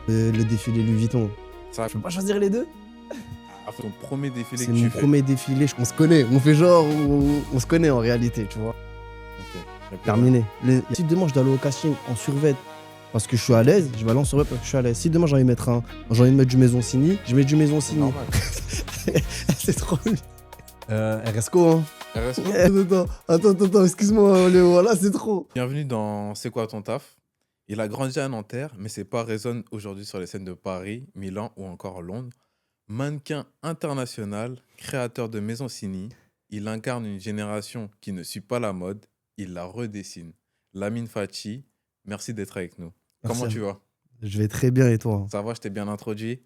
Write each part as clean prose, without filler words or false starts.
Le défilé Louis Vuitton. Ça, Je peux pas choisir les deux? ton premier défilé C'est que tu mon fais. premier défilé, on se connaît. On fait genre, on se connaît en réalité, tu vois. Ok. Et puis, Terminé. Si demain je dois aller au casting en survêt parce que je suis à l'aise, je vais aller en survêt parce que je suis à l'aise. Si demain j'ai envie de mettre du Maison Signy, je mets du Maison c'est Signy. normal. C'est trop bien. RSCO, hein. RSCO. Attends, excuse-moi, Léo, voilà, c'est trop. Bienvenue dans C'est quoi ton taf? Il a grandi à Nanterre, mais ses pas résonnent aujourd'hui sur les scènes de Paris, Milan ou encore Londres. Mannequin international, créateur de Maison Signy, il incarne une génération qui ne suit pas la mode, il la redessine. Lamine Fathi, merci d'être avec nous. Comment Merci. tu vas? Je vais très bien et toi? Ça va, je t'ai bien introduit?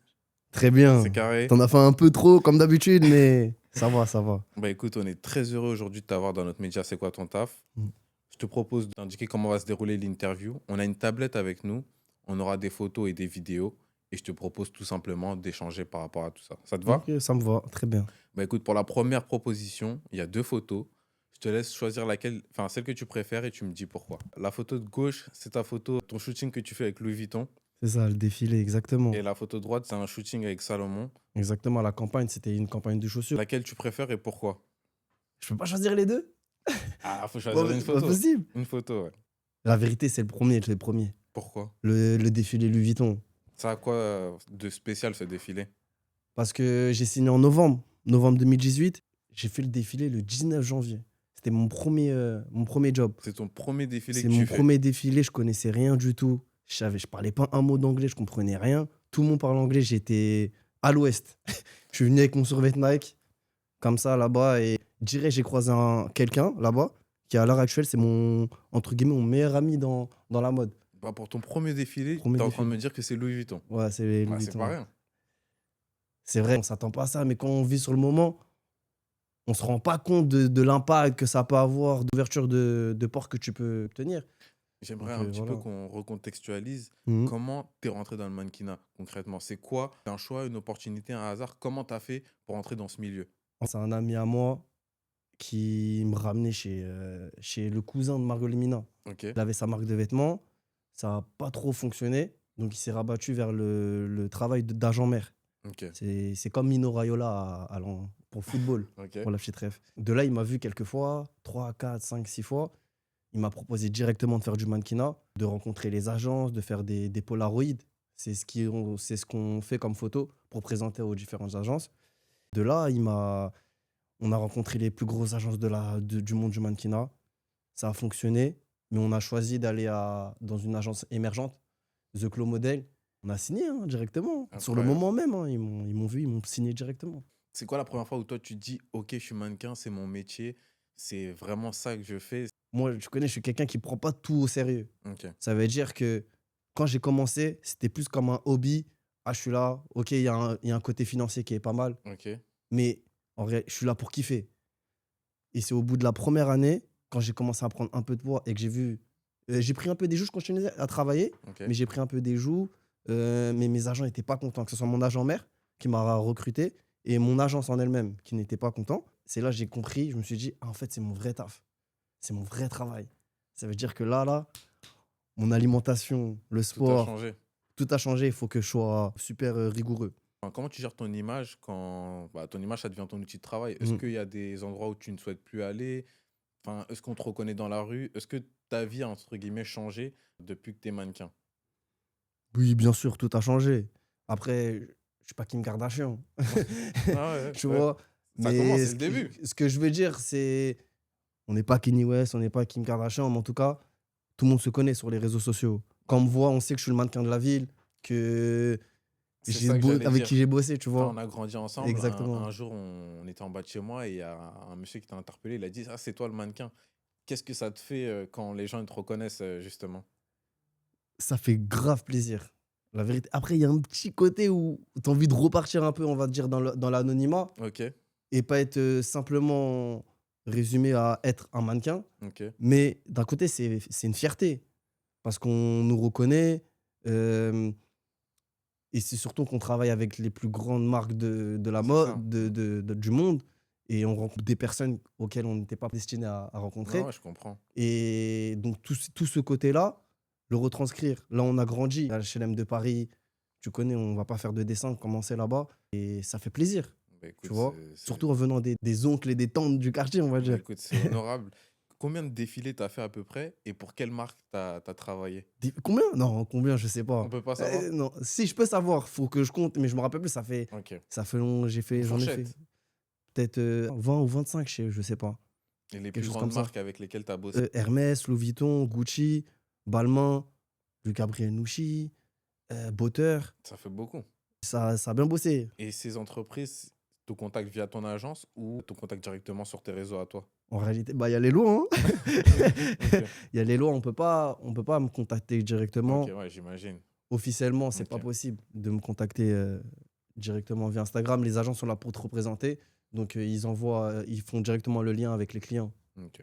Très bien. C'est carré? T'en as fait un peu trop comme d'habitude, mais ça va, ça va. Bah écoute, on est très heureux aujourd'hui de t'avoir dans notre média C'est quoi ton taf? Je te propose d'indiquer comment va se dérouler l'interview. On a une tablette avec nous, on aura des photos et des vidéos, et je te propose tout simplement d'échanger par rapport à tout ça. Ça te va? Ok, ça me va, très bien. Bah écoute, pour la première proposition, il y a 2 photos. Je te laisse choisir laquelle, enfin celle que tu préfères et tu me dis pourquoi. La photo de gauche, c'est ta photo, ton shooting que tu fais avec Louis Vuitton. C'est ça, le défilé, exactement. Et la photo de droite, c'est un shooting avec Salomon. Exactement, la campagne, c'était une campagne de chaussures. Laquelle tu préfères et pourquoi? Je peux pas choisir les deux? Ah, faut choisir une Pas photo. possible. Une photo, ouais. La vérité, c'est le premier. Pourquoi? Le défilé Louis Vuitton. Ça a quoi de spécial ce défilé? Parce que j'ai signé en novembre 2018. J'ai fait le défilé le 19 janvier. C'était mon premier job. C'est ton premier défilé C'est que mon tu fais. premier défilé, je connaissais rien du tout. Je parlais pas un mot d'anglais, je comprenais rien. Tout le monde parle anglais, j'étais à l'ouest. Je suis venu avec mon survêt Nike, comme ça, là-bas, et direct, j'ai croisé quelqu'un, là-bas, qui à l'heure actuelle, c'est entre guillemets, mon meilleur ami dans la mode. Bah, pour ton premier défilé, Premier t'es en train de défilé. me dire que c'est Louis Vuitton. Ouais, c'est Louis Ouais, c'est Vuitton. pas rien. C'est vrai, on s'attend pas à ça, mais quand on vit sur le moment, on se rend pas compte de l'impact que ça peut avoir, d'ouverture de porte que tu peux obtenir. J'aimerais Donc, un petit peu voilà. qu'on recontextualise. Mhm. Comment t'es rentré dans le mannequinat concrètement? C'est quoi un choix, une opportunité, un hasard? Comment t'as fait pour entrer dans ce milieu? C'est un ami à moi qui me ramenait chez le cousin de Margot Lemina. Ok. Il avait sa marque de vêtements, ça n'a pas trop fonctionné, donc il s'est rabattu vers le travail d'agent maire. Ok. C'est comme Mino Raiola pour le football, Ok. pour la petite ref. De là, il m'a vu quelques fois, 3, 4, 5, 6 fois. Il m'a proposé directement de faire du mannequinat, de rencontrer les agences, de faire des polaroids. C'est ce qu'on fait comme photo pour présenter aux différentes agences. De là, on a rencontré les plus grosses agences du monde du mannequinat. Ça a fonctionné, mais on a choisi d'aller dans une agence émergente, The Clo Model. On a signé directement. Sur le Incroyable. moment même, ils m'ont vu, ils m'ont signé directement. C'est quoi la première fois où toi tu te dis, ok, je suis mannequin, c'est mon métier, c'est vraiment ça que je fais? Moi, je suis quelqu'un qui ne prend pas tout au sérieux. Ok. Ça veut dire que quand j'ai commencé, c'était plus comme un hobby. Ah, je suis là, ok, il y a un côté financier qui est pas mal, Ok. mais en vrai, je suis là pour kiffer. Et c'est au bout de la première année, quand j'ai commencé à prendre un peu de poids et que j'ai pris un peu des joues, je continuais à travailler, Ok. mais j'ai pris un peu des joues. Mais mes agents n'étaient pas contents, que ce soit mon agent mère qui m'a recruté et mon agence en elle-même qui n'était pas content. C'est là que j'ai compris, je me suis dit, ah, en fait, c'est mon vrai taf. C'est mon vrai travail. Ça veut dire que là, mon alimentation, le Tout a sport, changé. tout a changé. Il faut que je sois super rigoureux. Enfin, comment tu gères ton image quand ton image, ça devient ton outil de travail? Est-ce qu'il y a des endroits où tu ne souhaites plus aller? Enfin, est-ce qu'on te reconnaît dans la rue? Est-ce que ta vie a, entre guillemets, changé depuis que tu es mannequin? Oui, bien sûr, tout a changé. Après, je suis pas Kim Kardashian. Ah ouais, Tu ouais. vois? Ça commence, Mais c'est le début. ce que je veux dire, c'est on n'est pas Kanye West, on n'est pas Kim Kardashian, mais en tout cas, tout le monde se connaît sur les réseaux sociaux. Quand on me voit, on sait que je suis le mannequin de la ville, que C'est ça que j'allais avec dire. qui j'ai bossé, tu Enfin, vois. on a grandi ensemble. Exactement. Un jour, on était en bas de chez moi et il y a un monsieur qui t'a interpellé. Il a dit, ah, c'est toi le mannequin. Qu'est-ce que ça te fait quand les gens ils te reconnaissent, justement? Ça fait grave plaisir. La vérité. Après, il y a un petit côté où tu as envie de repartir un peu, on va dire, dans l'anonymat Ok, et pas être simplement résumé à être un mannequin. ok. Mais d'un côté, c'est une fierté parce qu'on nous reconnaît. Et c'est surtout qu'on travaille avec les plus grandes marques de la C'est mode, ça. du monde. Et on rencontre des personnes auxquelles on n'était pas destiné à rencontrer. Ouais, je comprends. Et donc, tout ce côté-là, le retranscrire. Là, on a grandi à l'HLM de Paris. Tu connais, on va pas faire de dessin, commencer là-bas. Et ça fait plaisir, Bah tu écoute, vois. Surtout en venant des oncles et des tantes du quartier, on va bah dire. écoute, c'est honorable. Combien de défilés t'as fait à peu près et pour quelle marque t'as travaillé? Combien? Non, combien, je sais On pas. peut pas savoir? Non, si je peux savoir, faut que je compte, mais je me rappelle plus. Ok. Ça fait long, Une j'en ai fait fourchette. peut-être 20 ou 25, je sais pas. Et les Quelque plus chose grandes comme ça. marques avec lesquelles t'as bossé? Hermès, Louis Vuitton, Gucci, Balmain, du Gabriel Nouchi, Botter. Ça fait beaucoup. Ça a bien bossé. Et ces entreprises te contactent via ton agence ou te contactent directement sur tes réseaux à toi? En réalité, bah, il y a les lois, hein. Ok. Il y a les lois, on peut pas me contacter Ok, directement. ouais, j'imagine. Officiellement, c'est Ok. pas possible de me contacter directement via Instagram. Les agents sont là pour te représenter. Donc, ils font directement le lien avec les clients. Ok.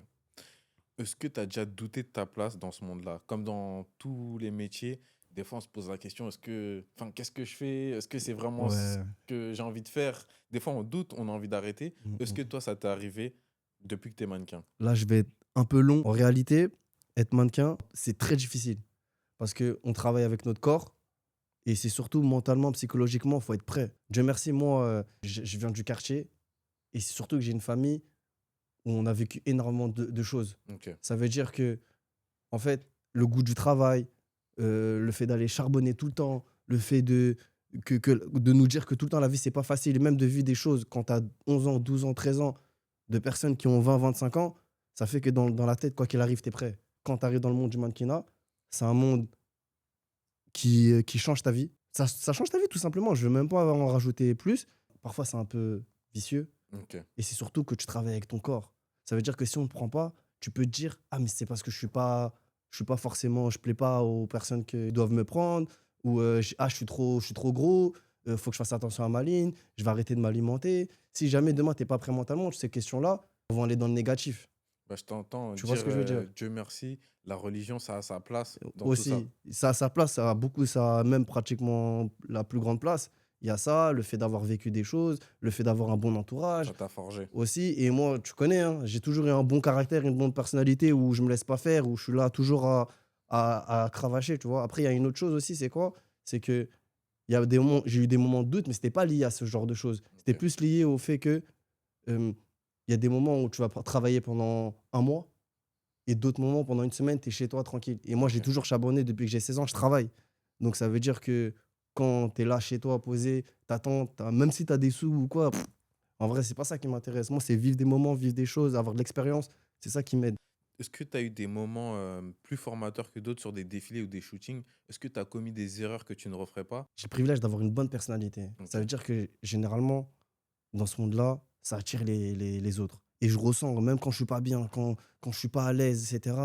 Est-ce que tu as déjà douté de ta place dans ce monde-là? Comme dans tous les métiers, des fois on se pose la question, enfin, qu'est-ce que je fais? Est-ce que c'est vraiment ce Ouais. que j'ai envie de faire? Des fois on doute, on a envie d'arrêter. Mm, Est-ce que mm. toi, ça t'est arrivé depuis que tu es mannequin? Là, je vais être un peu long. En réalité, être mannequin, c'est très difficile parce qu'on travaille avec notre corps et c'est surtout mentalement, psychologiquement, il faut être prêt. Dieu merci, moi, je viens du quartier et c'est surtout que j'ai une famille où on a vécu énormément de choses. Ok. Ça veut dire que, en fait, le goût du travail, le fait d'aller charbonner tout le temps, le fait de nous dire que tout le temps la vie, c'est pas facile, et même de vivre des choses quand tu as 11 ans, 12 ans, 13 ans, de personnes qui ont 20, 25 ans, ça fait que dans la tête, quoi qu'il arrive, tu es prêt. Quand tu arrives dans le monde du mannequinat, c'est un monde qui change ta vie. Ça change ta vie, tout simplement. Je veux même pas en rajouter plus. Parfois, c'est un peu vicieux. Ok. Et c'est surtout que tu travailles avec ton corps. Ça veut dire que si on ne te prend pas, tu peux te dire: «Ah, mais c'est parce que je suis pas forcément, je plais pas aux personnes qui doivent me prendre», ou «Ah, je suis trop gros, faut que je fasse attention à ma ligne, je vais arrêter de m'alimenter». Si jamais demain, tu es pas prêt mentalement, ces questions-là vont aller dans le négatif. Bah, je t'entends Tu vois dire ce que je veux dire? Dieu merci, la religion, ça a sa place dans tout ça. Aussi, ça a sa place, ça a même pratiquement la plus grande place. Il y a ça, le fait d'avoir vécu des choses, le fait d'avoir un bon entourage Ça t'a forgé. aussi. Et moi, tu connais, hein, j'ai toujours eu un bon caractère, une bonne personnalité où je me laisse pas faire, où je suis là toujours à cravacher, tu vois. Après, il y a une autre chose aussi, c'est quoi? C'est que j'ai eu des moments de doute, mais c'était pas lié à ce genre de choses. C'était Ok. plus lié au fait que il y a des moments où tu vas travailler pendant un mois et d'autres moments, pendant une semaine, tu es chez toi tranquille. Et moi, j'ai Ok. toujours charbonné depuis que j'ai 16 ans, je travaille. Donc ça veut dire que quand tu es là chez toi, posé, t'attends, même si tu as des sous ou quoi, en vrai, c'est pas ça qui m'intéresse. Moi, c'est vivre des moments, vivre des choses, avoir de l'expérience. C'est ça qui m'aide. Est-ce que tu as eu des moments plus formateurs que d'autres sur des défilés ou des shootings? Est-ce que tu as commis des erreurs que tu ne referais pas? J'ai le privilège d'avoir une bonne personnalité. Ok. Ça veut dire que généralement, dans ce monde-là, ça attire les autres. Et je ressens, même quand je suis pas bien, quand je suis pas à l'aise, etc.,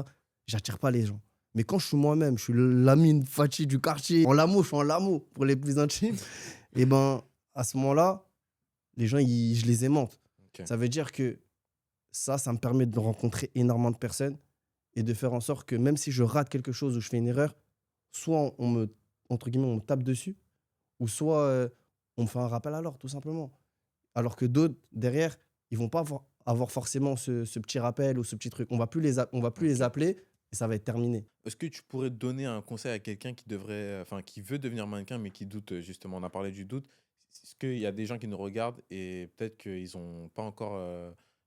j'attire pas les gens. Mais quand je suis moi-même, je suis l'Amine Fati du quartier, en Lamo, je suis en Lamo pour les plus intimes, et ben à ce moment-là, les gens, je les aimante. Ok. Ça veut dire que ça me permet de rencontrer énormément de personnes et de faire en sorte que même si je rate quelque chose ou je fais une erreur, soit entre guillemets, on me tape dessus, ou soit on me fait un rappel à l'ordre, tout simplement. Alors que d'autres, derrière, ils vont pas avoir forcément ce petit rappel ou ce petit truc. On va plus les Ok. appeler et ça va être terminé. Est-ce que tu pourrais donner un conseil à quelqu'un enfin, qui veut devenir mannequin, mais qui doute, justement? On a parlé du doute. Est-ce qu'il y a des gens qui nous regardent et peut-être qu'ils n'ont pas encore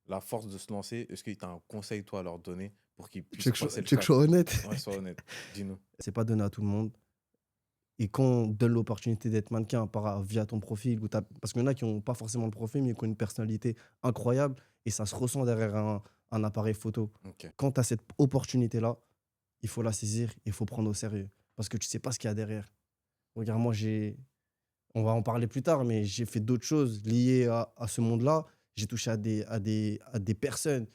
la force de se lancer? Est-ce que tu as un conseil, toi, à leur donner pour qu'ils puissent passer le Tu veux que je cap? sois honnête? Ouais, sois honnête. Dis-nous. C'est pas donné à tout le monde. Et quand on donne l'opportunité d'être mannequin via ton profil, parce qu'il y en a qui n'ont pas forcément le profil, mais qui ont une personnalité incroyable et ça se ressent derrière un appareil photo. Ok. Quand tu as cette opportunité-là, il faut la saisir, il faut prendre au sérieux. Parce que tu sais pas ce qu'il y a derrière. Regarde, moi, on va en parler plus tard, mais j'ai fait d'autres choses liées à ce monde-là. J'ai touché à des personnes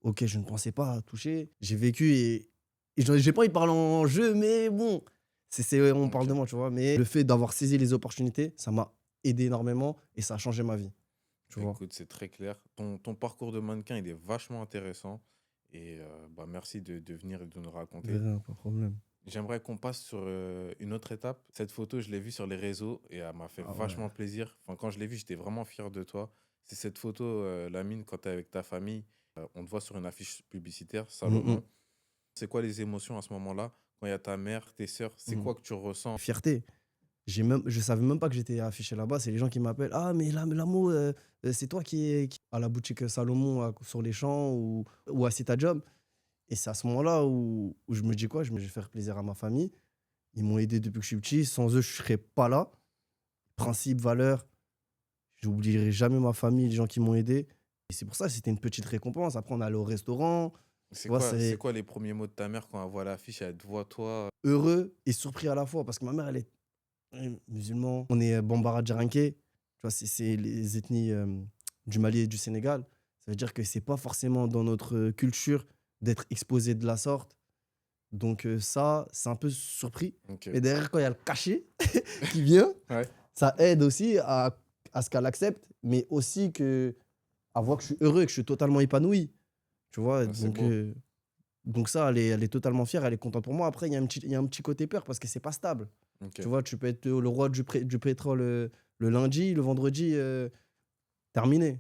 auxquelles je ne pensais pas toucher. J'ai vécu et j'ai pas envie de parler en jeu, mais bon, on parle de Ok. moi, tu vois. Mais le fait d'avoir saisi les opportunités, ça m'a aidé énormément et ça a changé ma vie, tu Bah, vois. écoute, c'est très clair. Ton parcours de mannequin, il est vachement intéressant. Et bah, merci de venir et de nous De raconter. rien, pas de problème. J'aimerais qu'on passe sur une autre étape. Cette photo, je l'ai vue sur les réseaux et elle m'a fait Ah ouais. vachement plaisir. Enfin, quand je l'ai vue, j'étais vraiment fier de toi. C'est cette photo, Lamine, quand tu es avec ta famille. On te voit sur une affiche publicitaire, Mm, mm. Salomon. C'est quoi les émotions à ce moment-là quand il y a ta mère, tes sœurs, c'est Mhm. quoi que tu ressens? Fierté. Je savais même pas que j'étais affiché là-bas. C'est les gens qui m'appellent. Ah, mais là, Lamo, c'est toi qui à la boutique Salomon sur les champs ou à Cita Job. Et c'est à ce moment-là où je me dis quoi? Je vais faire plaisir à ma famille. Ils m'ont aidé depuis que je suis petit. Sans eux, je serais pas là. Principe, valeur. J'oublierai jamais ma famille, les gens qui m'ont aidé. Et c'est pour ça que c'était une petite récompense. Après, on allait au restaurant. Tu vois, C'est c'est quoi les premiers mots de ta mère quand elle voit l'affiche, elle te voit toi? heureux et surpris à la fois. Parce que ma mère, elle est musulmane. On est Bambara Djarinké. Tu vois, c'est les ethnies du Mali et du Sénégal. Ça veut dire que c'est pas forcément dans notre culture d'être exposé de la sorte. Donc ça, c'est un peu surpris. Ok. Mais derrière, quand il y a le cachet qui vient, Ouais. ça aide aussi à ce qu'elle accepte, mais aussi à voir que je suis heureux et que je suis totalement épanoui. Tu vois, Ah, c'est beau. donc ça, elle est totalement fière, elle est contente pour moi. Après, il y a un petit côté peur parce que c'est pas stable. Tu Ok. vois, tu peux être le roi du pétrole le lundi, le vendredi, terminé.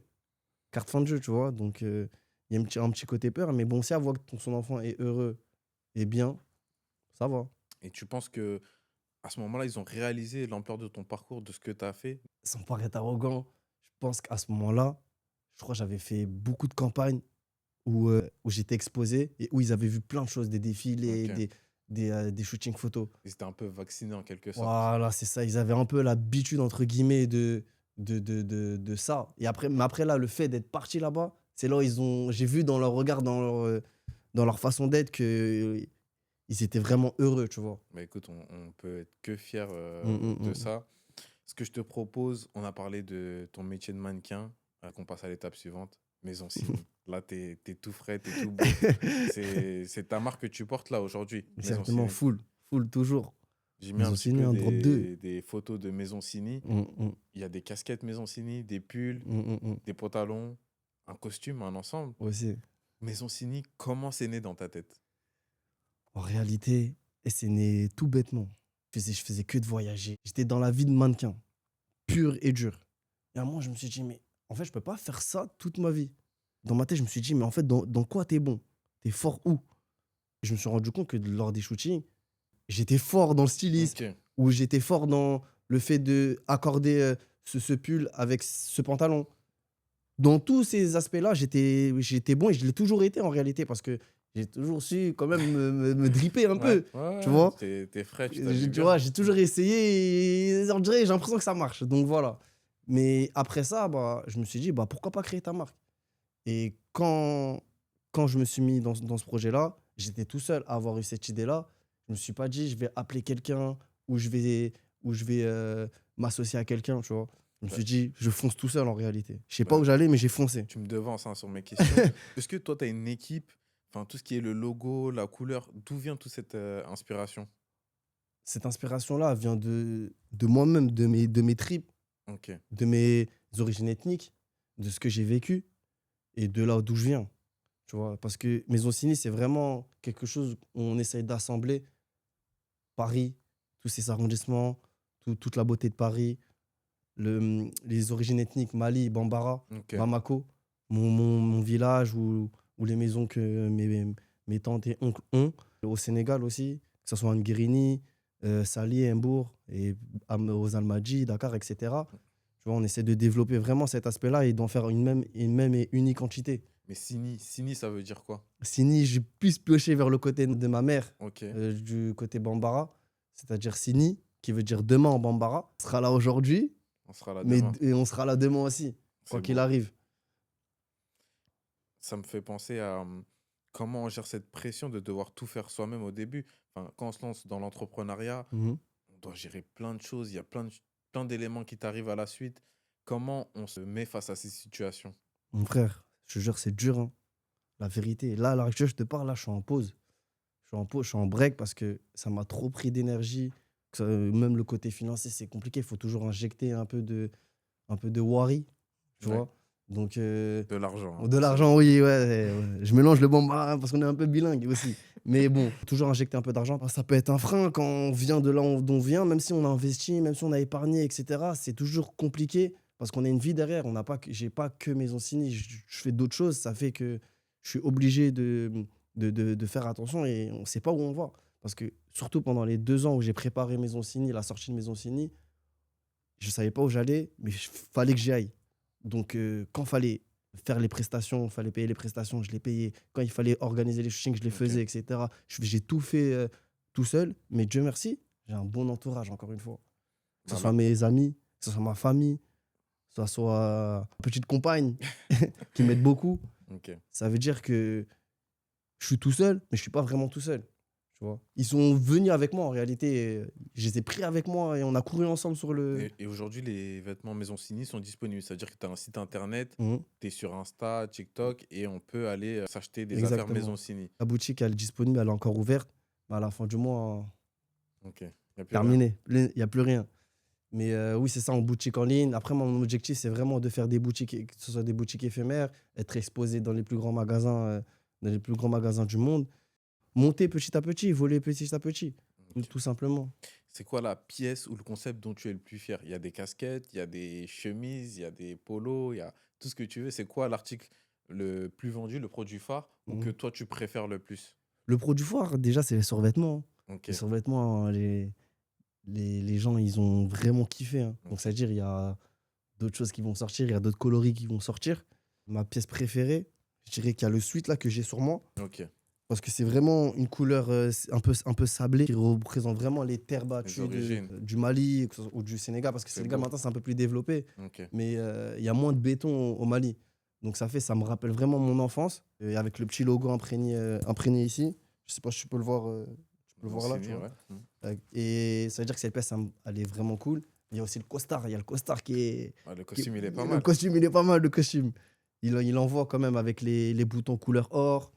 Carte fin de jeu, tu vois. Donc, il y a un petit côté peur. Mais bon, si elle voit que son enfant est heureux et bien, ça va. Et tu penses que à ce moment-là, ils ont réalisé l'ampleur de ton parcours, de ce que tu as fait? Sans paraître arrogant, je pense qu'à ce moment-là, je crois que j'avais fait beaucoup de campagnes où j'étais exposé et où ils avaient vu plein de choses, des défilés, Ok. des shootings photos. Ils étaient un peu vaccinés en quelque sorte. Voilà, c'est ça. Ils avaient un peu l'habitude, entre guillemets, de ça. Mais après, là, le fait d'être parti là-bas, c'est là où j'ai vu dans leur regard, dans leur façon d'être, qu'ils étaient vraiment heureux, tu vois. Bah écoute, on peut être que fier Mm, mm, de mm. ça. Ce que je te propose, on a parlé de ton métier de mannequin, qu'on passe à l'étape suivante, Maison Sini. Là, t'es tout frais, t'es tout beau. C'est ta marque que tu portes là aujourd'hui, Maison Exactement, Sini. full toujours. J'ai mis Ils un ont petit signé peu un drop 2. des photos de Maison Sini. Mm, mm, Il y a des casquettes Maison Sini, des pulls, mm, mm, mm. des pantalons, un costume, un ensemble. Aussi. Maison Sini, comment c'est né dans ta tête? En réalité, et c'est né tout bêtement. Je faisais que de voyager. J'étais dans la vie de mannequin, pur et dur. Et à un moment, je me suis dit, mais en fait, je peux pas faire ça toute ma vie. Dans ma tête, je me suis dit, mais en fait, dans quoi t'es bon? T'es fort où? Et je me suis rendu compte que lors des shootings, j'étais fort dans le stylisme, Ok. ou j'étais fort dans le fait de accorder ce pull avec ce pantalon. Dans tous ces aspects-là, j'étais bon et je l'ai toujours été en réalité parce que j'ai toujours su quand même me dripper un Ouais, peu, ouais, tu ouais, vois. t'es frais, tu t'habilles Tu bien. vois, j'ai toujours essayé et on dirait, j'ai l'impression que ça marche. Donc voilà. Mais après ça, bah, je me suis dit, bah, pourquoi pas créer ta marque? Et quand je me suis mis dans ce projet-là, j'étais tout seul à avoir eu cette idée-là. Je me suis pas dit, je vais appeler quelqu'un ou je vais m'associer à quelqu'un, tu vois. Je me Bah, suis dit, je fonce tout seul en réalité. Je sais pas bah, où j'allais, mais j'ai foncé. tu me devances hein, sur mes questions. Est-ce que toi, tu as une équipe, enfin, tout ce qui est le logo, la couleur, d'où vient toute cette inspiration? Cette inspiration-là vient de moi-même, de mes tripes, Ok. de mes origines ethniques, de ce que j'ai vécu et de là d'où je viens. Tu vois, parce que Maison Ciné, c'est vraiment quelque chose où on essaye d'assembler Paris, tous ces arrondissements, toute la beauté de Paris, les origines ethniques, Mali, Bambara, Ok. Bamako, mon village ou les maisons que mes tantes et oncles ont. Au Sénégal aussi, que ce soit en Guérini, Sali, Mbour, et aux Almadji, Dakar, etc. Tu vois, on essaie de développer vraiment cet aspect-là et d'en faire une même et unique entité. Mais Sini, ça veut dire quoi? Sini, j'ai plus pioché vers le côté de ma mère, Ok. du côté Bambara, c'est-à-dire Sini, qui veut dire demain en Bambara. On sera là aujourd'hui, On sera là mais demain. et on sera là demain aussi, C'est quoi qu'il beau. arrive. Ça me fait penser à comment on gère cette pression de devoir tout faire soi-même au début. Enfin, quand on se lance dans l'entrepreneuriat, Mhm. on doit gérer plein de choses. Il y a plein d'éléments qui t'arrivent à la suite. Comment on se met face à ces situations? Mon frère, je te jure, c'est dur, hein, la vérité. Là, à l'heure actuelle, je te parle, là, je suis en pause. Je suis en pause, je suis en break parce que ça m'a trop pris d'énergie. Même le côté financier, c'est compliqué. Il faut toujours injecter un peu de worry, tu Ouais. vois. Donc, De l'argent, hein, de l'argent, oui, ouais, ouais. Je mélange le bon parce qu'on est un peu bilingue aussi. Mais bon, toujours injecter un peu d'argent, ça peut être un frein quand on vient de là d'où on vient, même si on a investi, même si on a épargné, etc. C'est toujours compliqué parce qu'on a une vie derrière. J'ai pas que Maison Ciné, je fais d'autres choses. Ça fait que je suis obligé de faire attention et on sait pas où on va. Parce que surtout pendant les 2 ans où j'ai préparé Maison Sini, la sortie de Maison Sini, je savais pas où j'allais, mais fallait que j'y aille. Donc, quand fallait faire les prestations, fallait payer les prestations, je les payais. Quand il fallait organiser les shootings, je les Ok. faisais, etc. J'ai tout fait tout seul, mais Dieu merci, j'ai un bon entourage, encore une fois. Que ce Bah, soit mes amis, que ce soit ma famille, que ce soit ma petite compagne qui m'aide beaucoup. ok. Ça veut dire que je suis tout seul, mais je suis pas vraiment tout seul. Tu vois. Ils sont venus avec moi en réalité. Je les ai pris avec moi et on a couru ensemble sur le. Et aujourd'hui, les vêtements Maison Sini sont disponibles. C'est-à-dire que tu as un site internet, Mhm. tu es sur Insta, TikTok, et on peut aller s'acheter des affaires Maison Exactement. Sini. La boutique, elle est disponible, elle est encore ouverte. Mais à la fin du mois, Ok. Il n'y a plus rien. terminé. Il n'y a plus rien. Mais oui, c'est ça, en boutique en ligne. Après, mon objectif, c'est vraiment de faire des boutiques, que ce soit des boutiques éphémères, être exposé dans les plus grands magasins, du monde. Monter petit à petit, voler petit à petit, tout, Ok. tout simplement. C'est quoi la pièce ou le concept dont tu es le plus fier? Il y a des casquettes, il y a des chemises, il y a des polos, il y a tout ce que tu veux. C'est quoi l'article le plus vendu, le produit phare, ou que Mhm. toi tu préfères le plus? Le produit foire, déjà, c'est les survêtements, hein. Ok, Les survêtements, hein, les gens, ils ont vraiment kiffé, hein. Donc, ok, c'est-à-dire, il y a d'autres choses qui vont sortir, il y a d'autres coloris qui vont sortir. Ma pièce préférée, je dirais qu'il y a le sweat là que j'ai sur moi, ok. parce que c'est vraiment une couleur un peu sablée qui représente vraiment les terres Les battues origines. du Mali ou du Sénégal, parce que C'est Sénégal beau. maintenant c'est un peu plus développé, Ok, mais il y a moins de béton au Mali. Donc ça me rappelle vraiment mon enfance, et avec le petit logo imprégné ici. Je sais pas si tu peux le voir, tu peux le Maison voir là, tu Sini, vois. ouais. Et ça veut dire que cette pièce, elle est vraiment cool. Il y a aussi le costard. Il y a le costard Ah, le costume, il est pas Le mal. costume, il est pas mal, le costume. Il envoie quand même avec les boutons couleur or,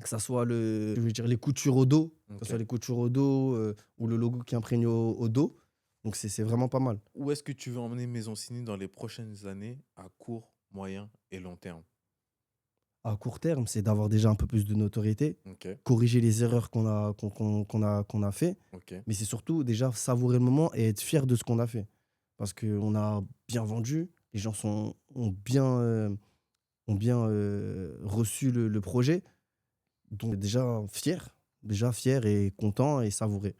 que ça soit je veux dire, les coutures au dos, que ce Ok. soit les coutures au dos ou le logo qui imprègne au dos. Donc c'est vraiment pas mal. Où est-ce que tu veux emmener Maison Sini dans les prochaines années, à court, moyen et long terme? À court terme, c'est d'avoir déjà un peu plus de notoriété, Ok, corriger les erreurs qu'on a fait, ok, mais c'est surtout déjà savourer le moment et être fier de ce qu'on a fait. Parce qu'on a bien vendu, les gens ont bien reçu le projet. Donc déjà fier et content et savouré.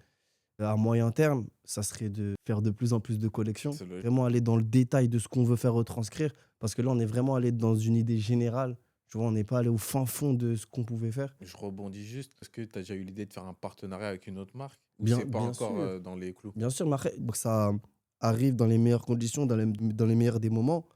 À moyen terme, ça serait de faire de plus en plus de collections, c'est logique. vraiment aller dans le détail de ce qu'on veut faire retranscrire, parce que là, on est vraiment allé dans une idée générale. Tu vois, on n'est pas allé au fin fond de ce qu'on pouvait faire. Je rebondis juste. Est-ce que tu as déjà eu l'idée de faire un partenariat avec une autre marque? Ou Bien, c'est pas bien encore sûr, dans les clous? bien sûr, mais après, donc ça arrive dans les meilleures conditions, dans les meilleurs des moments,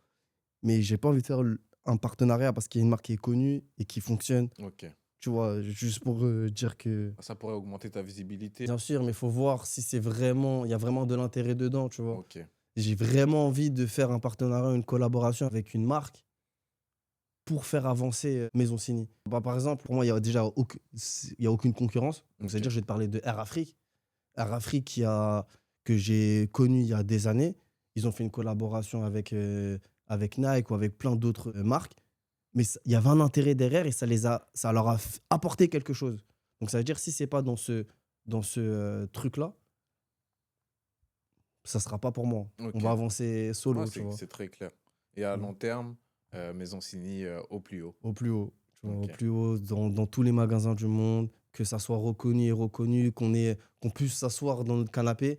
mais j'ai pas envie de faire un partenariat parce qu'il y a une marque qui est connue et qui fonctionne. Ok. Tu vois, juste pour dire que Ça pourrait augmenter ta visibilité. bien sûr, mais il faut voir si il y a vraiment de l'intérêt dedans, tu vois. Ok. J'ai vraiment envie de faire un partenariat, une collaboration avec une marque pour faire avancer Maison Sini. Bah, par exemple, pour moi, il y a déjà il y a aucune concurrence. Donc, Ok. c'est-à-dire, je vais te parler de Air Afrique. Air Afrique que j'ai connu il y a des années. Ils ont fait une collaboration avec Nike ou avec plein d'autres marques. Mais il y avait un intérêt derrière et ça leur a apporté quelque chose. Donc, ça veut dire, si c'est pas dans ce truc-là, ça sera pas pour moi. On Ok. va avancer Ouais, solo, tu vois. c'est très clair. Et à Mm. long terme, Maison Sini au plus haut. Au plus haut, tu vois, au Ok. plus haut, dans tous les magasins du monde, que ça soit reconnu, qu'on puisse s'asseoir dans notre canapé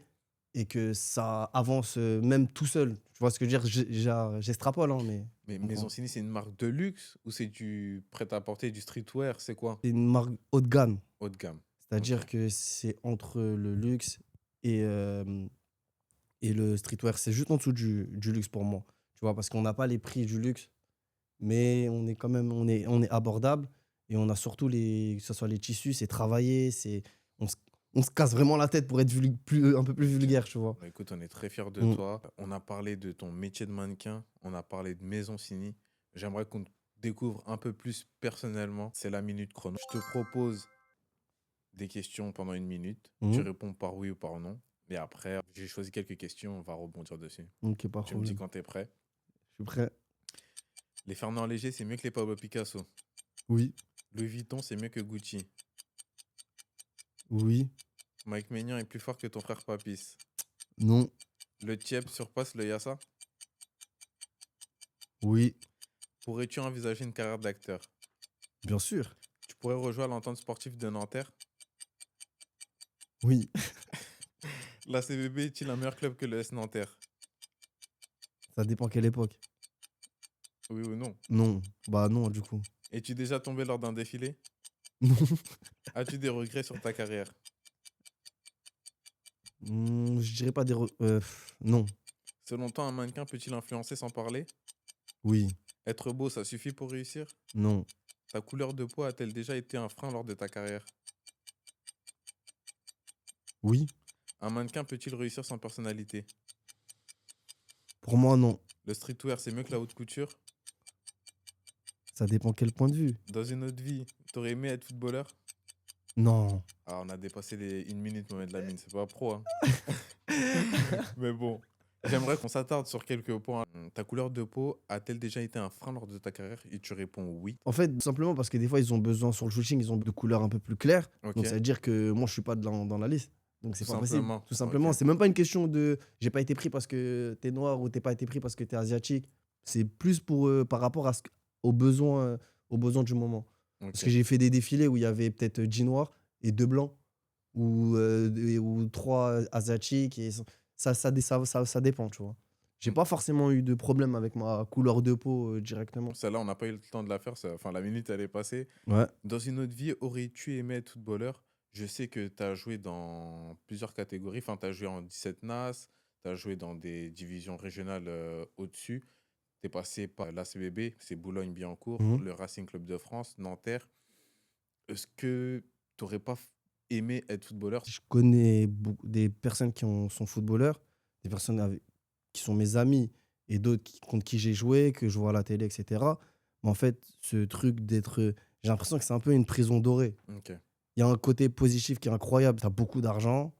et que ça avance même tout seul. Tu vois ce que je veux dire? J'extrapole, hein, mais Mais tu Maison comprends. Sini, c'est une marque de luxe ou c'est du prêt-à-porter, du streetwear? C'est quoi? C'est une marque haut de gamme. Haut de gamme. Ok. C'est-à-dire que c'est entre le luxe et le streetwear. C'est juste en dessous du luxe pour moi. Tu vois, parce qu'on n'a pas les prix du luxe, mais on est quand même on est abordable et on a surtout que ce soit les tissus, c'est travaillé, on se, on se casse vraiment la tête pour être un peu plus vulgaire, tu vois. Bah, écoute, on est très fiers de Mm. toi. On a parlé de ton métier de mannequin, on a parlé de Maison Sini. J'aimerais qu'on te découvre un peu plus personnellement. C'est la minute chrono. Je te propose des questions pendant une minute. Tu Mhm. réponds par oui ou par non. Et après, j'ai choisi quelques questions, on va rebondir dessus. Ok, pas de Tu me dis problème. quand tu es prêt. Je suis prêt. Les Fernand Léger, c'est mieux que les Pablo Picasso. Oui, Louis Vuitton, c'est mieux que Gucci. oui, Mike Maignan est plus fort que ton frère Papis. non, Le Tiep surpasse le Yassa. oui, Pourrais-tu envisager une carrière d'acteur? bien sûr. Tu pourrais rejoindre l'entente sportive de Nanterre. Oui, La CBB est-il un meilleur club que le S Nanterre? ça dépend quelle époque. Oui ou non? Non, bah non, du coup. Es-tu déjà tombé lors d'un défilé? Non. As-tu des regrets sur ta carrière? Je dirais pas non, Selon toi, un mannequin peut-il influencer sans parler? oui, Être beau, ça suffit pour réussir? non, Ta couleur de peau a-t-elle déjà été un frein lors de ta carrière? oui. Un mannequin peut-il réussir sans personnalité? Pour moi, non. Le streetwear, c'est mieux que la haute couture? Ça dépend quel point de vue. Dans une autre vie, t'aurais aimé être footballeur? Non. Ah, on a dépassé les 1 minute, Mohamed Lamine, c'est pas pro, hein. Mais bon, j'aimerais qu'on s'attarde sur quelques points. Ta couleur de peau a-t-elle déjà été un frein lors de ta carrière? Et tu réponds oui. En fait, tout simplement parce que des fois, ils ont besoin sur le shooting, ils ont de couleurs un peu plus claires. Ok, Donc, ça veut dire que moi, je suis pas dans la liste. Donc, tout c'est pas possible. simplement. Tout Ok, simplement. C'est même pas une question de j'ai pas été pris parce que t'es noir ou t'es pas été pris parce que t'es asiatique. C'est plus par rapport aux besoins du moment. Parce que ok. j'ai fait des défilés où il y avait peut-être 10 noirs et 2 blancs ou 3 asiatiques. Et ça dépend, tu vois. J'ai Mm. pas forcément eu de problème avec ma couleur de peau directement. Celle-là, on n'a pas eu le temps de la faire. Enfin, la minute, elle est passée. Ouais. Dans une autre vie, aurais-tu aimé être footballeur? Je sais que tu as joué dans plusieurs catégories. Enfin, tu as joué en 17 NAS, tu as joué dans des divisions régionales au-dessus. Tu es passé par l'ACBB, c'est Boulogne-Billancourt, Mhm. le Racing Club de France, Nanterre. Est-ce que tu n'aurais pas aimé être footballeur? Je connais des personnes sont footballeurs, des personnes qui sont mes amis et d'autres contre qui j'ai joué, que je vois à la télé, etc. Mais en fait, ce truc j'ai l'impression que c'est un peu une prison dorée. Ok, Il y a un côté positif qui est incroyable. Tu as beaucoup d'argent,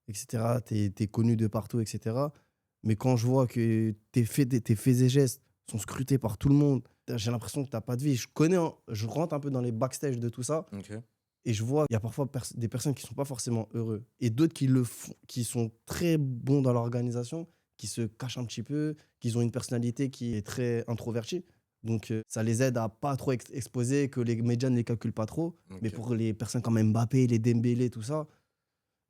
etc. Tu es connu de partout, etc. Mais quand je vois que tes faits et gestes sont scrutés par tout le monde, j'ai l'impression que tu n'as pas de vie. Je rentre un peu dans les backstage de tout ça. ok, Et je vois, il y a parfois des personnes qui sont pas forcément heureux et d'autres qui le font, qui sont très bons dans l'organisation, qui se cachent un petit peu, qui ont une personnalité qui est très introvertie. Donc, ça les aide à pas trop exposer, que les médias ne les calculent pas trop. Mais ok. pour les personnes comme Mbappé, les Dembélé, tout ça,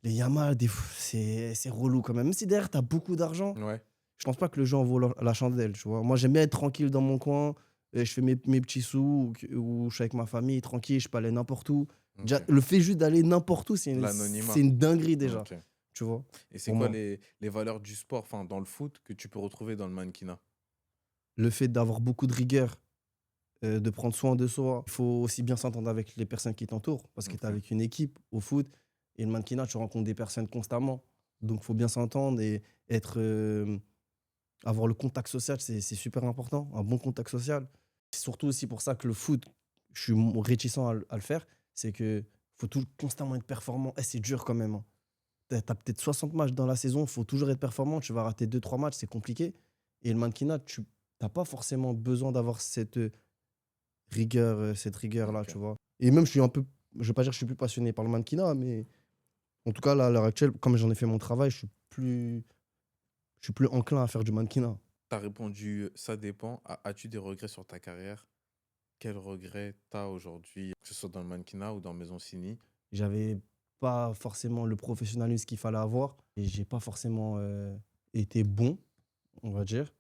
les Yamal, c'est relou quand même. Même si derrière, tu as beaucoup d'argent, Ouais, je pense pas que le jeu en vaut la chandelle, tu vois. Moi, j'aime bien être tranquille dans mon coin. Je fais mes petits sous ou je suis avec ma famille, tranquille, je peux aller n'importe où. Déjà, ok. le fait juste d'aller n'importe où, c'est L'anonymat. une dinguerie déjà, Ok. tu vois, Et c'est pour quoi moi. les valeurs du sport, enfin, dans le foot, que tu peux retrouver dans le mannequinat? Le fait d'avoir beaucoup de rigueur, de prendre soin de soi. Il faut aussi bien s'entendre avec les personnes qui t'entourent parce que tu es Ok, avec une équipe au foot et le mannequinat, tu rencontres des personnes constamment. Donc, il faut bien s'entendre et être, avoir le contact social, c'est super important, un bon contact social. C'est surtout aussi pour ça que le foot, je suis réticent à le faire, c'est que faut constamment être performant. C'est dur quand même, hein. Tu as peut-être 60 matchs dans la saison, il faut toujours être performant. Tu vas rater 2 3 matchs, c'est compliqué. Et le mannequinat, tu n'as pas forcément besoin d'avoir cette rigueur-là, ok. tu vois. Et même, je vais pas dire que je suis plus passionné par le mannequinat, mais en tout cas, là, à l'heure actuelle, comme j'en ai fait mon travail, je suis plus enclin à faire du mannequinat. T'as répondu, ça dépend. As-tu des regrets sur ta carrière? Quels regrets t'as aujourd'hui, que ce soit dans le mannequinat ou dans Maison Cini? J'avais pas forcément le professionnalisme qu'il fallait avoir et j'ai pas forcément été bon, on va dire.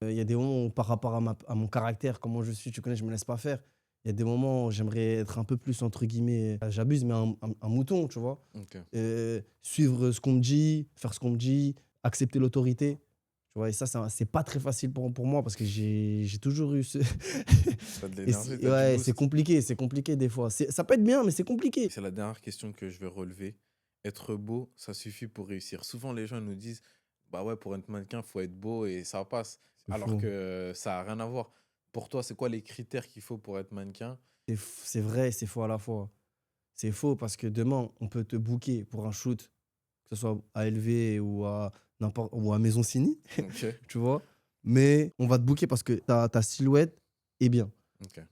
Il y a des moments où, par rapport à mon caractère, comment je suis, tu connais, je me laisse pas faire. Il y a des moments où j'aimerais être un peu plus, entre guillemets, j'abuse, mais un mouton, tu vois. Ok. Suivre ce qu'on me dit, faire ce qu'on me dit, accepter l'autorité. Tu vois, et ça, c'est pas très facile pour moi parce que j'ai toujours eu ce. T'as de Et l'énergie, t'as du ouais, boost. c'est compliqué des fois. Ça peut être bien, mais c'est compliqué. C'est la dernière question que je vais relever. Être beau, ça suffit pour réussir. Souvent, les gens nous disent, bah ouais, pour être mannequin, faut être beau et ça passe. C'est Alors faux. que ça a rien à voir. Pour toi, c'est quoi les critères qu'il faut pour être mannequin? C'est vrai et c'est faux à la fois. C'est faux parce que demain, on peut te booker pour un shoot, que ce soit à LV ou à Maison Cini, Ok, tu vois. Mais on va te booker parce que ta silhouette est bien. ok.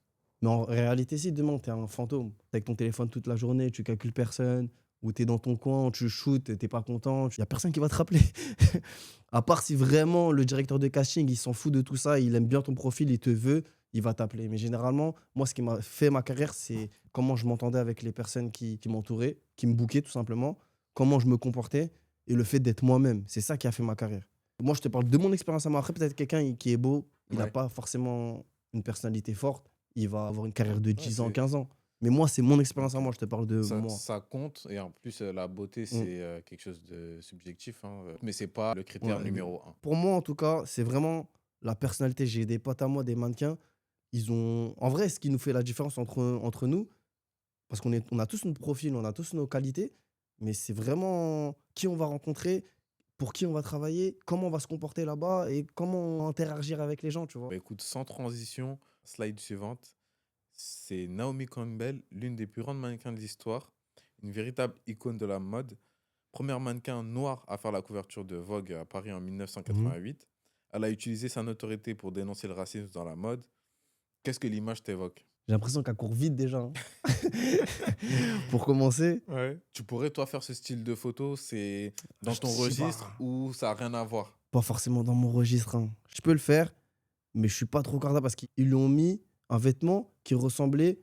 Mais en réalité, si demain, tu es un fantôme, tu avec ton téléphone toute la journée, tu calcules personne, ou tu es dans ton coin, tu shootes, tu pas content, il n'y a personne qui va te rappeler. À part si vraiment le directeur de casting, il s'en fout de tout ça, il aime bien ton profil, il te veut, il va t'appeler. Mais généralement, moi, ce qui m'a fait ma carrière, c'est comment je m'entendais avec les personnes qui m'entouraient, qui me bookaient tout simplement, comment je me comportais et le fait d'être moi-même. C'est ça qui a fait ma carrière. Moi, je te parle de mon expérience à moi. Après, peut-être quelqu'un qui est beau, il n'a Ouais. pas forcément une personnalité forte, il va avoir une carrière de Ouais, 10 ans, c'est. 15 ans. Mais moi, c'est mon expérience à Ok. moi, je te parle de Ça, moi. ça compte, et en plus, la beauté, Mm. c'est quelque chose de subjectif, hein, mais c'est pas le critère Ouais, numéro un. pour moi, en tout cas, c'est vraiment la personnalité. J'ai des potes à moi, des mannequins, ils ont... En vrai, ce qui nous fait la différence entre nous, parce on a tous notre profil, on a tous nos qualités, mais c'est vraiment qui on va rencontrer, pour qui on va travailler, comment on va se comporter là-bas et comment interagir avec les gens, tu vois. Bah, écoute, sans transition, slide suivante, c'est Naomi Campbell, l'une des plus grandes mannequins de l'histoire, une véritable icône de la mode, première mannequin noire à faire la couverture de Vogue à Paris en Mhm. 1988. Elle a utilisé sa notoriété pour dénoncer le racisme dans la mode. Qu'est-ce que l'image t'évoque? J'ai l'impression qu'elle court vite déjà, hein. Pour commencer, Ouais. Tu pourrais, toi, faire ce style de photo, c'est dans je ton sais registre pas, ou ça n'a rien à voir? pas forcément dans mon registre, hein. Je peux le faire, mais je suis pas trop carda parce qu'ils lui ont mis un vêtement qui ressemblait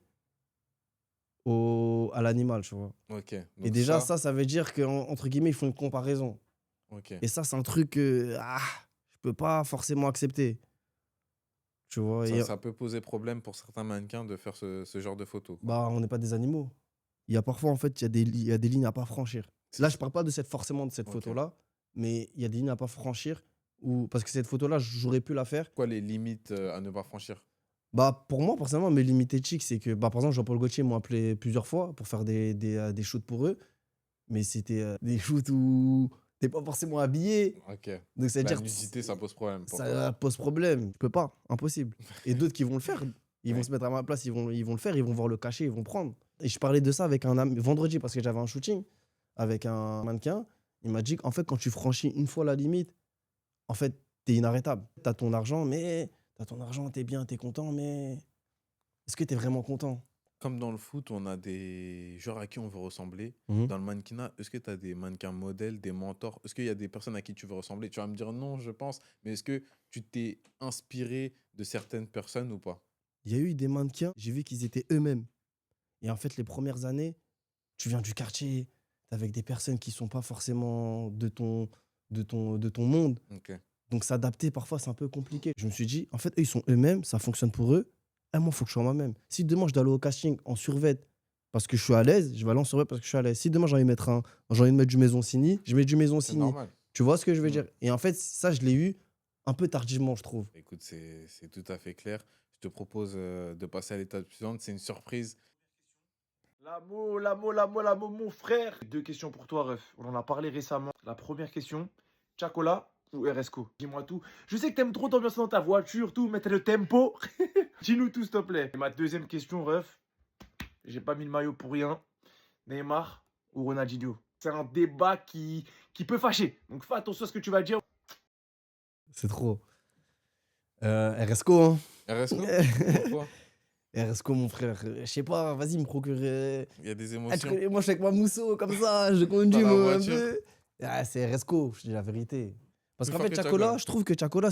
à l'animal, tu vois. Ok, Et donc déjà, ça, ça veut dire qu'entre guillemets, ils font une comparaison. ok. Et ça, c'est un truc que je peux pas forcément accepter, tu vois. Ça peut poser problème pour certains mannequins de faire ce genre de photo, quoi. Bah, on n'est pas des animaux. Il y a parfois, en fait, il y a des lignes à pas franchir. C'est Là, je ça. parle pas forcément de cette Ok. photo-là, mais il y a des lignes à pas franchir. Parce que cette photo-là, j'aurais pu la faire. Quoi les limites à ne pas franchir? Bah, pour moi, personnellement, mes limites éthiques, c'est que, bah, par exemple, Jean-Paul Gaultier m'ont appelé plusieurs fois pour faire des shoots pour eux. Mais c'était des shoots où t'es pas forcément habillé. Ok. Donc, La c'est-à-dire, nudité, ça pose problème pour toi. ça pose problème. Je peux pas, impossible. Et d'autres qui vont le faire, ils vont Ouais. se mettre à ma place, ils vont le faire, ils vont voir le cachet, ils vont prendre. Et je parlais de ça avec un ami vendredi parce que j'avais un shooting avec un mannequin. Il m'a dit qu'en fait, quand tu franchis une fois la limite, en fait, t'es inarrêtable. T'as ton argent, t'es bien, t'es content, mais est-ce que t'es vraiment content? Comme dans le foot, on a des joueurs à qui on veut ressembler. Mhm. Dans le mannequinat, est-ce que tu as des mannequins modèles, des mentors? Est-ce qu'il y a des personnes à qui tu veux ressembler? Tu vas me dire non, je pense, mais est-ce que tu t'es inspiré de certaines personnes ou pas? Il y a eu des mannequins, j'ai vu qu'ils étaient eux-mêmes. Et en fait, les premières années, tu viens du quartier, t'es avec des personnes qui sont pas forcément de ton monde. Ok. Donc s'adapter, parfois, c'est un peu compliqué. Je me suis dit, en fait, eux, ils sont eux-mêmes, ça fonctionne pour eux. Et moi, il faut que je sois moi-même. Si demain, je dois aller au casting en survêt parce que je suis à l'aise, je vais aller en survêt parce que je suis à l'aise. Si demain, j'ai envie de mettre du Maison Cini, je mets du Maison C'est Cini. normal. Tu vois ce que je veux Mm. dire? Et en fait, ça, je l'ai eu un peu tardivement, je trouve. Écoute, c'est tout à fait clair. Je te propose de passer à l'étape suivante. C'est une surprise. L'amo, mon frère. Deux questions pour toi, ref. On en a parlé récemment. La première question, Chacola ou RSCO? Dis-moi tout. Je sais que t'aimes trop t'ambiancer dans ta voiture, tout, mettre le tempo. Dis-nous tout, s'il te plaît. Et ma deuxième question, ref. J'ai pas mis le maillot pour rien. Neymar ou Ronaldinho? C'est un débat qui peut fâcher. Donc fais attention à ce que tu vas dire. C'est trop. RSCO, hein. RSCO? Pourquoi? RSCO, mon frère. Je sais pas, vas-y, me procure. Il y a des Tu émotions connais, moi, je suis avec ma mousseau, comme ça, je conduis, dans la moi, un voiture. peu. C'est RSCO, je dis la vérité. Parce Plus qu'en fort fait, que Chacola, Chacola. je trouve que Chacola,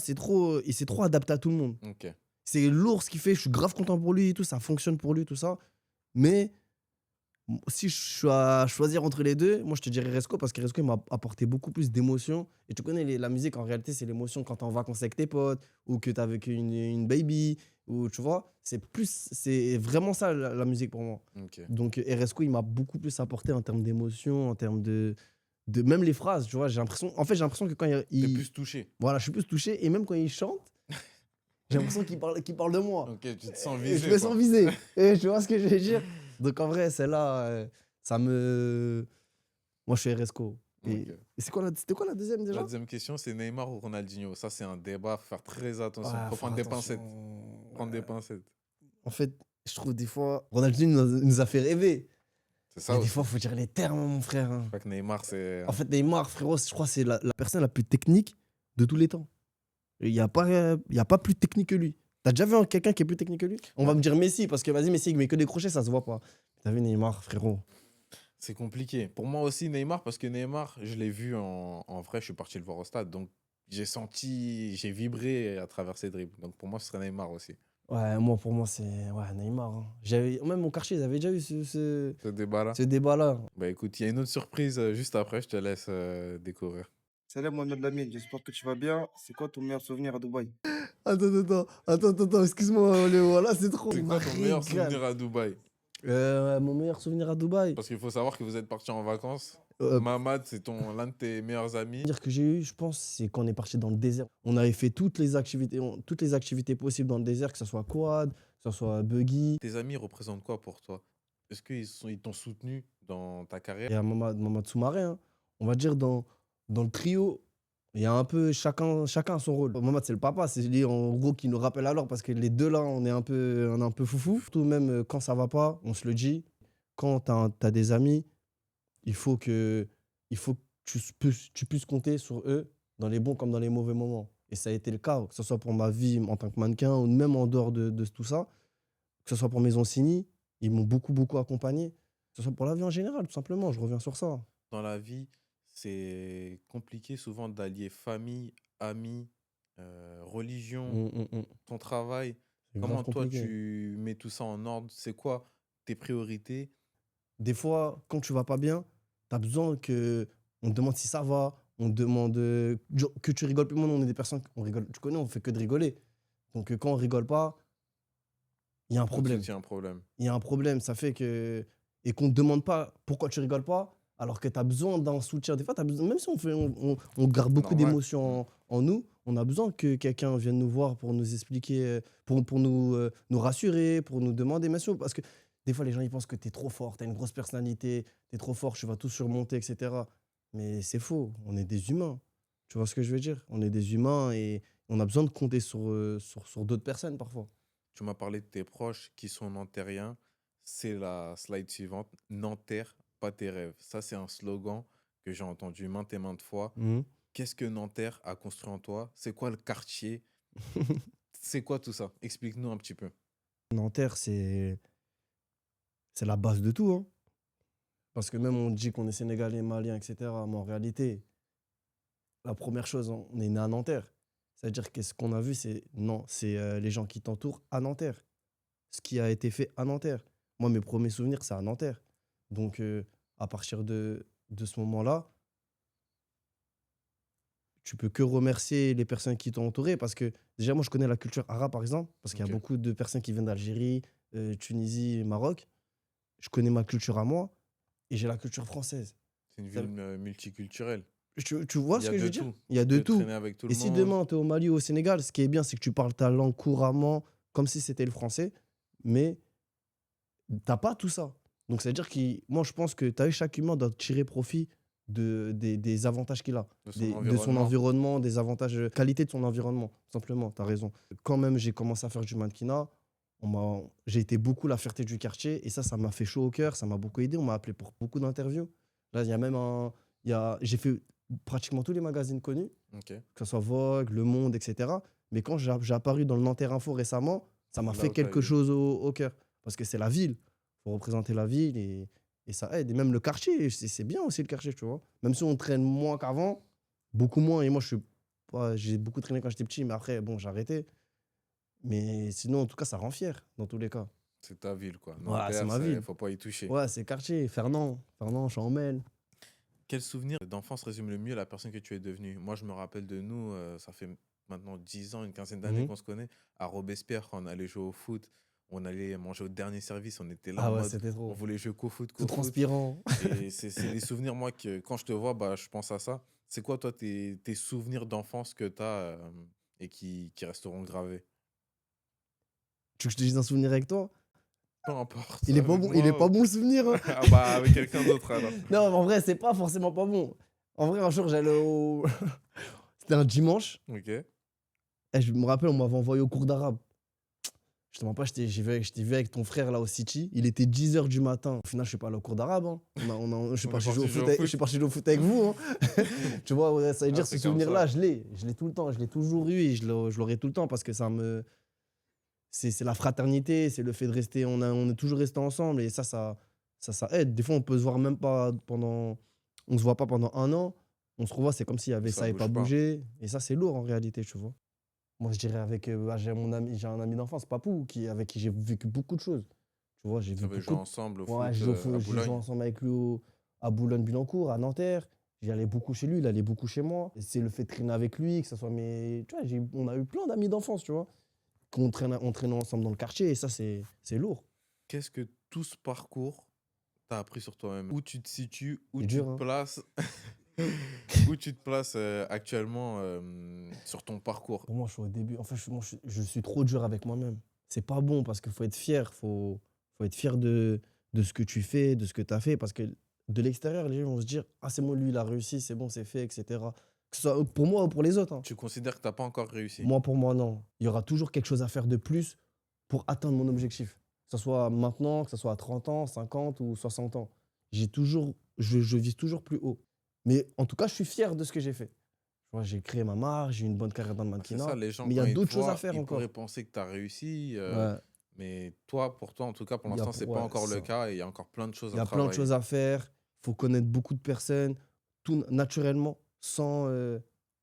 il s'est trop adapté à tout le monde. Ok. C'est lourd ce qu'il fait, je suis grave content pour lui et tout, ça fonctionne pour lui, tout ça. Mais si je suis à choisir entre les deux, moi, je te dirais Resco parce que Resco, il m'a apporté beaucoup plus d'émotions. Et tu connais, la musique, en réalité, c'est l'émotion quand t'es en vacances avec tes potes ou que t'es avec une baby, ou tu vois, c'est vraiment ça la musique pour moi. Ok. Donc, RSCO, il m'a beaucoup plus apporté en termes d'émotion, en termes de même les phrases, tu vois. J'ai l'impression que quand T'es plus touché. voilà, je suis plus touché. Et même quand il chante, j'ai l'impression qu'il parle de moi. Ok, tu te sens Et je visé, me quoi. sens visé. Et tu vois ce que je veux dire? Donc, en vrai, celle-là, ça me. Moi, je suis RSCO. Ok. Et c'était quoi la deuxième La déjà? deuxième question, c'est Neymar ou Ronaldinho? Ça, c'est un débat. Faut faire très attention. Ah, Faut faire prendre des attention. pincettes. Prendre des pincettes. En fait, je trouve des fois, Ronaldinho nous a fait rêver. C'est Il y ça a des aussi. fois, il faut dire les termes, mon frère, hein. Je crois que Neymar, c'est. En fait, Neymar, frérot, je crois que c'est la personne la plus technique de tous les temps. Il n'y a pas plus technique que lui. T'as déjà vu quelqu'un qui est plus technique que lui? On va me dire Messi, parce que vas-y, Messi, il met que des crochets, ça se voit pas. T'as vu Neymar, frérot? C'est compliqué. Pour moi aussi, Neymar, parce que Neymar, je l'ai vu en vrai, je suis parti le voir au stade. Donc, j'ai vibré à travers ses dribbles. Donc, pour moi, ce serait Neymar aussi. Ouais, moi, pour moi, c'est ouais, Neymar, hein. Même mon quartier, ils avaient déjà eu Ce débat-là. ce débat-là. Bah écoute, il y a une autre surprise juste après, je te laisse découvrir. Salam Mohamed Lamine, j'espère que tu vas bien. C'est quoi ton meilleur souvenir à Dubaï? Attends, excuse-moi, Léo, là, c'est trop. C'est Il quoi m'a ton meilleur régalé. souvenir à Dubaï? Mon meilleur souvenir à Dubaï. Parce qu'il faut savoir que vous êtes partis en vacances. Euh, Mamad, c'est l'un de tes meilleurs amis. dire que j'ai eu, je pense, c'est qu'on est parti dans le désert. On avait fait toutes les activités possibles dans le désert, que ce soit quad, que ce soit buggy. Tes amis représentent quoi pour toi? Est-ce ils t'ont soutenu dans ta carrière? Il y a Mamad Soumaré, hein. On va dire dans le trio, il y a un peu chacun a son rôle. Mamad, c'est le papa, c'est lui en gros qui nous rappelle alors parce que les deux là, on est un peu foufou. Tout même quand ça va pas, on se le dit. Quand t'as des amis, il faut que tu puisses compter sur eux dans les bons comme dans les mauvais moments. Et ça a été le cas, que ce soit pour ma vie en tant que mannequin ou même en dehors de tout ça, que ce soit pour Maison Cini, ils m'ont beaucoup accompagné. Que ce soit pour la vie en général, tout simplement, je reviens sur ça. Dans la vie, c'est compliqué souvent d'allier famille, amis, religion, ton travail. C'est grave Comment toi compliqué. tu mets tout ça en ordre? C'est quoi tes priorités? Des fois, quand tu vas pas bien, tu as besoin que on te demande si ça va, on te demande que tu rigoles plus. Moi, on est des personnes, on rigole, tu connais, on fait que de rigoler. Donc quand on rigole pas, il y a un Tout de problème. suite, il y a un problème. Il y a un problème, ça fait que... Et qu'on ne te demande pas pourquoi tu rigoles pas, alors que tu as besoin d'un soutien. Des fois, même si on garde beaucoup Normal. d'émotions en nous, on a besoin que quelqu'un vienne nous voir pour nous expliquer, pour nous rassurer, pour nous demander. Bien sûr, parce que des fois, les gens ils pensent que tu es trop fort, tu as une grosse personnalité, tu es trop fort, tu vas tout surmonter, etc. Mais c'est faux, on est des humains. Tu vois ce que je veux dire? On est des humains et on a besoin de compter sur d'autres personnes parfois. Tu m'as parlé de tes proches qui sont nantériens. C'est la slide suivante. Nanterre, pas tes rêves. Ça, c'est un slogan que j'ai entendu maintes et maintes fois. Qu'est-ce que Nanterre a construit en toi? C'est quoi le quartier? C'est quoi tout ça? Explique-nous un petit peu. Nanterre, c'est la base de tout, hein. Parce que même on dit qu'on est sénégalais, malien, etc. Mais en réalité, la première chose, on est né à Nanterre. C'est-à-dire que ce qu'on a vu, c'est les gens qui t'entourent à Nanterre. Ce qui a été fait à Nanterre. Moi, mes premiers souvenirs, c'est à Nanterre. Donc, à partir de ce moment-là, tu peux que remercier les personnes qui t'ont entouré. Parce que déjà, moi, je connais la culture arabe, par exemple. Parce qu'il y a Ok. beaucoup de personnes qui viennent d'Algérie, Tunisie, Maroc. Je connais ma culture à moi et j'ai la culture française. C'est une Ça- ville multiculturelle. Tu vois Il y ce a que je de veux dire? tout. Il y a Tu de peux tout. traîner avec tout Et le si monde. demain, tu es au Mali ou au Sénégal, ce qui est bien, c'est que tu parles ta langue couramment, comme si c'était le français, mais t'as pas tout ça. Donc, c'est-à-dire que moi, je pense que chaque humain doit tirer profit des avantages qu'il a, De son de son environnement. environnement, des avantages, qualité de son environnement, tout simplement. Tu as raison. Quand même, j'ai commencé à faire du mannequinat. J'ai été beaucoup la fierté du quartier et ça m'a fait chaud au cœur, ça m'a beaucoup aidé. On m'a appelé pour beaucoup d'interviews. Là, il y a même j'ai fait pratiquement tous les magazines connus, Ok. que ce soit Vogue, Le Monde, etc. Mais quand j'ai apparu dans le Nanterre Info récemment, ça m'a Là fait où t'as quelque eu- chose au cœur. Parce que c'est la ville. Il faut représenter la ville et ça aide. Et même le quartier, c'est bien aussi le quartier, tu vois. Même si on traîne moins qu'avant, beaucoup moins. Et moi, j'ai beaucoup traîné quand j'étais petit, mais après, bon, j'ai arrêté. Mais sinon, en tout cas, ça rend fier, dans tous les cas. C'est ta ville, quoi. Voilà, c'est Nanterre, ma ville. faut pas y toucher. Ouais, c'est quartier. Fernand, Champmel. Quel souvenir d'enfance résume le mieux la personne que tu es devenue? Moi, je me rappelle de nous, ça fait maintenant 10 ans, une quinzaine d'années Mhm. qu'on se connaît, à Robespierre, quand on allait jouer au foot, on allait manger au dernier service, on était là Ah en ouais, mode, c'était on trop. voulait jouer qu'au foot, Tout qu'au foot. transpirant. Et c'est des souvenirs, moi, que quand je te vois, bah, je pense à ça. C'est quoi, toi, tes souvenirs d'enfance que tu as et qui resteront gravés? Tu veux que je te dise un souvenir avec toi? Peu importe. Il est pas Avec bon, il est moi, pas bon le souvenir, hein. Ah bah, avec quelqu'un d'autre alors. Non, mais en vrai, c'est pas forcément pas bon. En vrai, un jour, j'allais au. C'était un dimanche. Ok. Et je me rappelle, on m'avait envoyé au cours d'arabe. Je te mens pas, je t'ai vu avec ton frère là au City. Il était 10h du matin. Au final, je suis pas allé au cours d'arabe, hein. Je suis On est parti parti jouer au jouer foot au avec, foot. je suis parti jouer au foot avec vous, hein. Tu vois, ouais, ça veut dire c'est ce comme souvenir-là, ça. je l'ai tout le temps. Je l'ai toujours eu et je l'aurai tout le temps parce que c'est la fraternité, c'est le fait de rester. On est toujours resté ensemble et ça aide. Des fois, on peut se voir même pas pendant. On se voit pas pendant un an. On se revoit, c'est comme s'il y avait Ça ça et bouge pas pas. bougé. Et ça, c'est lourd en réalité, tu vois. Moi, je dirais avec, j'ai un ami d'enfance, Papou, avec qui j'ai vécu beaucoup de choses. Tu vois, j'ai Vous vu avez beaucoup joué de... ensemble au Ouais, foot à j'ai joué Boulogne. ensemble avec lui à Boulogne-Billancourt, à Nanterre. J'allais beaucoup chez lui, il allait beaucoup chez moi. Et c'est le fait de traîner avec lui, que ce soit mes... Tu vois, on a eu plein d'amis d'enfance, tu vois, on traînait ensemble dans le quartier, et ça, c'est lourd. Qu'est-ce que tout ce parcours t'a appris sur toi-même? Où tu te situes, où C'est tu dur, te hein. places, où tu te places actuellement sur ton parcours? Pour moi, je suis au début. En fait, je suis trop dur avec moi-même. C'est pas bon parce qu'il faut être fier. Faut être fier de ce que tu fais, de ce que tu as fait. Parce que de l'extérieur, les gens vont se dire: ah, c'est moi, lui, il a réussi, c'est bon, c'est fait, etc. Que ce soit pour moi ou pour les autres, hein. Tu considères que t'as pas encore réussi? Moi, pour moi, non. Il y aura toujours quelque chose à faire de plus pour atteindre mon objectif. Que ce soit maintenant, que ce soit à 30 ans, 50 ou 60 ans. Je vise toujours plus haut. Mais en tout cas, je suis fier de ce que j'ai fait. Tu vois, j'ai créé ma marque, j'ai eu une bonne carrière dans le Ah, c'est ça, mannequinat, les gens, mais il y quand a ils te d'autres choses à voient, faire ils pourraient encore. penser que tu as réussi, Ouais, mais toi, pour toi, en tout cas, pour il y a, l'instant, c'est pas ouais, encore c'est le ça. cas et il y a encore plein de choses Il y à a plein de travailler. choses à faire. Il faut connaître beaucoup de personnes, tout naturellement, sans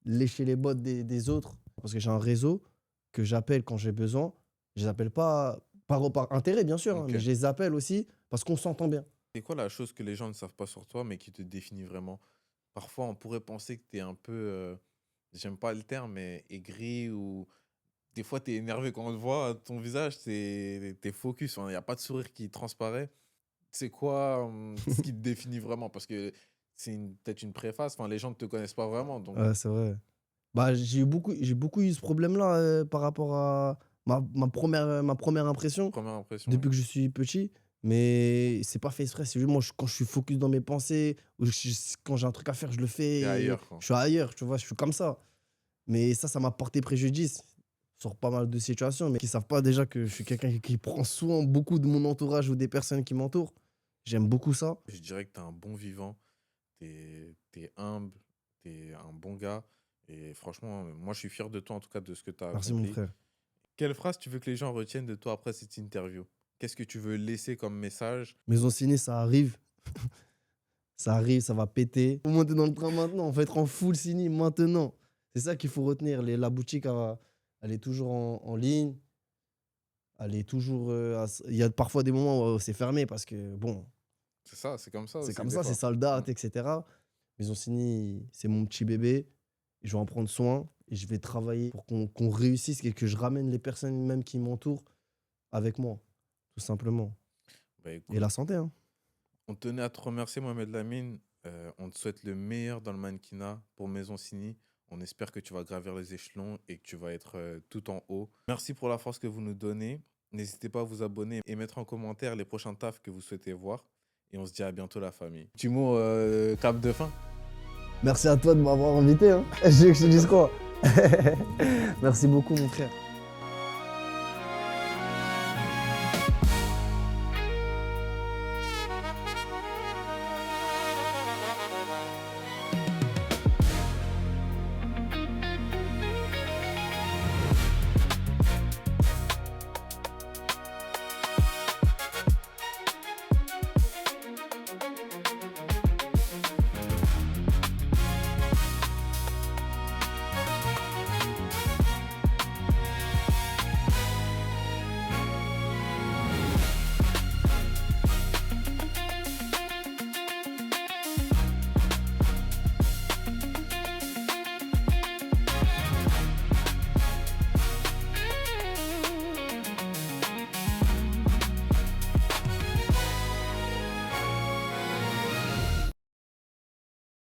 lécher les bottes des autres. Parce que j'ai un réseau que j'appelle quand j'ai besoin. Je les appelle pas par intérêt, bien sûr, hein, Ok. mais je les appelle aussi parce qu'on s'entend bien. C'est quoi la chose que les gens ne savent pas sur toi, mais qui te définit vraiment? Parfois, on pourrait penser que tu es un peu, j'aime pas le terme, mais aigri ou des fois, tu es énervé quand on te voit, ton visage, t'es focus, il n'y a pas de sourire qui transparaît. C'est quoi ce qui te définit vraiment? Parce que c'est peut-être une préface, enfin, les gens ne te connaissent pas vraiment, donc Ouais, c'est vrai. Bah, j'ai beaucoup eu ce problème-là par rapport à ma première impression. première impression, Depuis oui. que je suis petit, mais c'est pas fait exprès. C'est juste moi, quand je suis focus dans mes pensées, ou quand j'ai un truc à faire, je le fais T'es et ailleurs, quoi. je suis ailleurs, tu vois, je suis comme ça. Mais ça m'a porté préjudice sur pas mal de situations, mais qui savent pas déjà que je suis quelqu'un qui prend soin beaucoup de mon entourage ou des personnes qui m'entourent. J'aime beaucoup ça. Je dirais que tu es un bon vivant, tu es humble, tu es un bon gars. Et franchement, moi, je suis fier de toi, en tout cas, de ce que tu as Merci mon accompli. frère. Quelle phrase tu veux que les gens retiennent de toi après cette interview? Qu'est-ce que tu veux laisser comme message? Maison Ciné, ça arrive. Ça arrive, ça va péter. Faut monter dans le train maintenant, on va être en full ciné maintenant. C'est ça qu'il faut retenir. La boutique, elle est toujours en ligne. Elle est toujours. Il y a parfois des moments où c'est fermé parce que, bon, C'est ça, c'est comme ça c'est aussi, comme des ça, c'est fois. sold out, etc. Maison Ciné, c'est mon petit bébé. Je vais en prendre soin et je vais travailler pour qu'on réussisse et que je ramène les personnes même qui m'entourent avec moi, tout simplement. Bah, Et écoute, la santé, hein. on tenait à te remercier, Mohamed Lamine. On te souhaite le meilleur dans le mannequinat pour Maison Cini. On espère que tu vas gravir les échelons et que tu vas être tout en haut. Merci pour la force que vous nous donnez. N'hésitez pas à vous abonner et mettre en commentaire les prochains tafs que vous souhaitez voir. Et on se dit à bientôt, la famille. Petit mot cap de fin. Merci à toi de m'avoir invité, hein. Je veux que je te dise quoi. Merci beaucoup, mon frère.